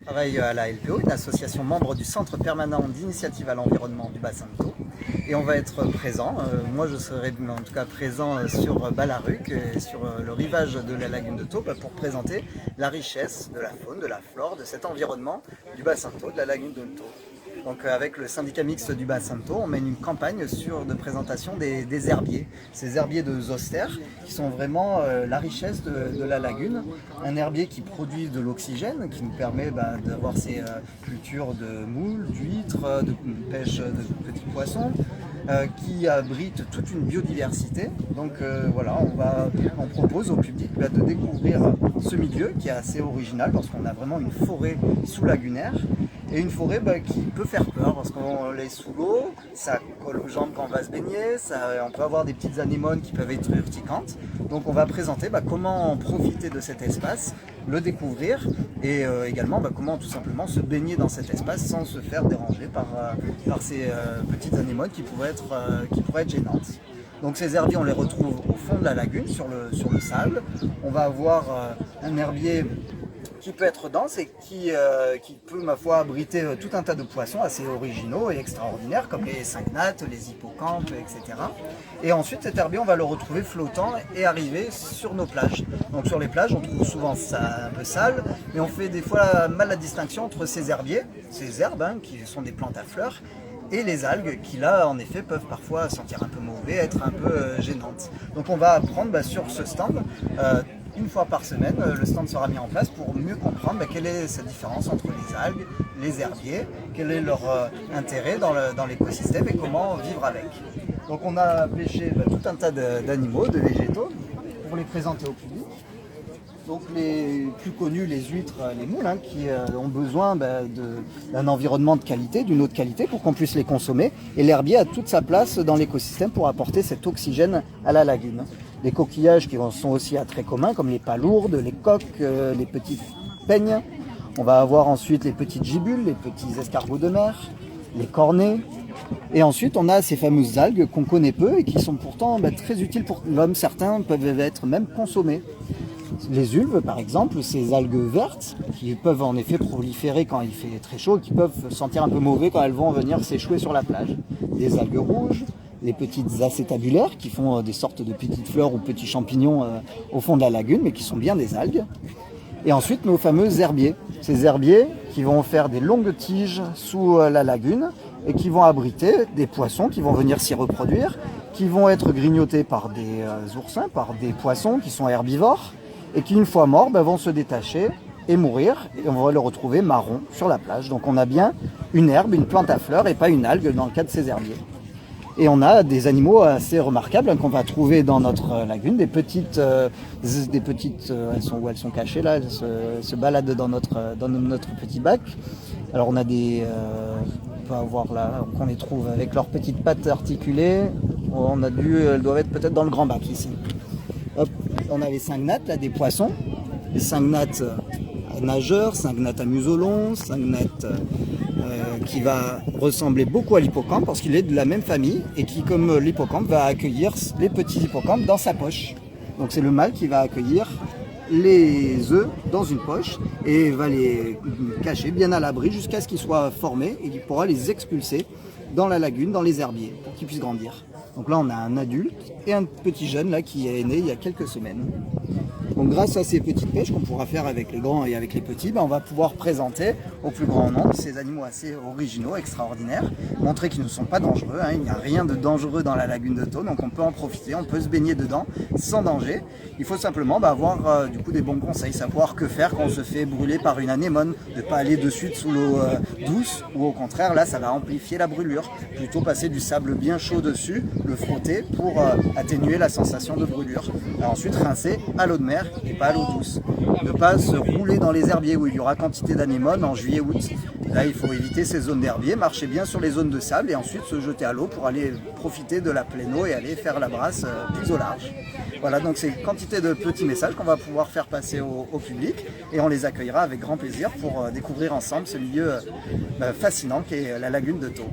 Je travaille à la LPO, une association membre du Centre permanent d'initiative à l'environnement du bassin de Thau. Et on va être présent, moi je serai en tout cas présent sur Balaruc et sur le rivage de la lagune de Thau pour présenter la richesse de la faune, de la flore, de cet environnement du bassin de Thau, de la lagune de Thau. Donc avec le syndicat mixte du bassin de Thau, on mène une campagne de présentation des herbiers. Ces herbiers de zoster qui sont vraiment la richesse de la lagune. Un herbier qui produit de l'oxygène, qui nous permet d'avoir ces cultures de moules, d'huîtres, de pêche de petits poissons, qui abrite toute une biodiversité. Donc voilà, on propose au public de découvrir ce milieu qui est assez original parce qu'on a vraiment une forêt sous-lagunaire et une forêt qui peut faire peur parce qu'on est sous l'eau, ça colle aux jambes quand on va se baigner, on peut avoir des petites anémones qui peuvent être urticantes. Donc on va présenter comment profiter de cet espace, le découvrir et également comment tout simplement se baigner dans cet espace sans se faire déranger par ces petites anémones qui pourraient être gênantes. Donc ces herbiers, on les retrouve au fond de la lagune, sur le sable. On va avoir un herbier qui peut être dense et qui peut, ma foi, abriter tout un tas de poissons assez originaux et extraordinaires, comme les cyngnates, les hippocampes, etc. Et ensuite, cet herbier, on va le retrouver flottant et arriver sur nos plages. Donc sur les plages, on trouve souvent ça un peu sale, mais on fait des fois mal la distinction entre ces herbiers, ces herbes, qui sont des plantes à fleurs, et les algues qui là en effet peuvent parfois sentir un peu mauvais, être un peu gênantes. Donc on va apprendre sur ce stand, une fois par semaine, le stand sera mis en place pour mieux comprendre quelle est cette différence entre les algues, les herbiers, quel est leur intérêt dans l'écosystème et comment vivre avec. Donc on a pêché tout un tas d'animaux, de végétaux, pour les présenter au public. Donc les plus connus, les huîtres, les moules, qui ont besoin d'un environnement de qualité, d'une eau de qualité pour qu'on puisse les consommer. Et l'herbier a toute sa place dans l'écosystème pour apporter cet oxygène à la lagune. Les coquillages qui sont aussi très communs, comme les palourdes, les coques, les petites peignes. On va avoir ensuite les petites gibules, les petits escargots de mer, les cornets. Et ensuite, on a ces fameuses algues qu'on connaît peu et qui sont pourtant très utiles pour l'homme. Certains peuvent être même consommés. Les ulves, par exemple, ces algues vertes, qui peuvent en effet proliférer quand il fait très chaud, qui peuvent sentir un peu mauvais quand elles vont venir s'échouer sur la plage. Des algues rouges, les petites acétabulaires, qui font des sortes de petites fleurs ou petits champignons au fond de la lagune, mais qui sont bien des algues. Et ensuite, nos fameux herbiers. Ces herbiers qui vont faire des longues tiges sous la lagune et qui vont abriter des poissons qui vont venir s'y reproduire, qui vont être grignotés par des oursins, par des poissons qui sont herbivores, et qui, une fois morts, vont se détacher et mourir, et on va le retrouver marron sur la plage. Donc on a bien une herbe, une plante à fleurs, et pas une algue dans le cas de ces herbiers. Et on a des animaux assez remarquables qu'on va trouver dans notre lagune, des petites elles sont cachées là, elles se baladent dans notre petit bac. Alors on a on peut avoir là, qu'on les trouve avec leurs petites pattes articulées. Elles doivent être peut-être dans le grand bac ici. Hop, on a les cyngnates, là, des poissons, les cyngnates nageurs, cyngnates à museau long, cyngnates qui va ressembler beaucoup à l'hippocampe parce qu'il est de la même famille et qui, comme l'hippocampe, va accueillir les petits hippocampes dans sa poche. Donc c'est le mâle qui va accueillir les œufs dans une poche et va les cacher bien à l'abri jusqu'à ce qu'ils soient formés et il pourra les expulser dans la lagune, dans les herbiers, pour qu'ils puissent grandir. Donc là, on a un adulte et un petit jeune là qui est né il y a quelques semaines. Donc grâce à ces petites pêches qu'on pourra faire avec les grands et avec les petits, on va pouvoir présenter au plus grand nombre ces animaux assez originaux, extraordinaires, montrer qu'ils ne sont pas dangereux, il n'y a rien de dangereux dans la lagune de Thau, donc on peut en profiter, on peut se baigner dedans sans danger. Il faut simplement avoir du coup des bons conseils, savoir que faire quand on se fait brûler par une anémone, de ne pas aller de suite sous l'eau douce, ou au contraire là ça va amplifier la brûlure, plutôt passer du sable bien chaud dessus, le frotter pour atténuer la sensation de brûlure. Et ensuite rincer à l'eau de mer et pas à l'eau douce. Ne pas se rouler dans les herbiers où il y aura quantité d'anémones en juillet-août. Là, il faut éviter ces zones d'herbiers, marcher bien sur les zones de sable et ensuite se jeter à l'eau pour aller profiter de la pleine eau et aller faire la brasse plus au large. Voilà, donc c'est une quantité de petits messages qu'on va pouvoir faire passer au public et on les accueillera avec grand plaisir pour découvrir ensemble ce milieu fascinant qu'est la lagune de Thau.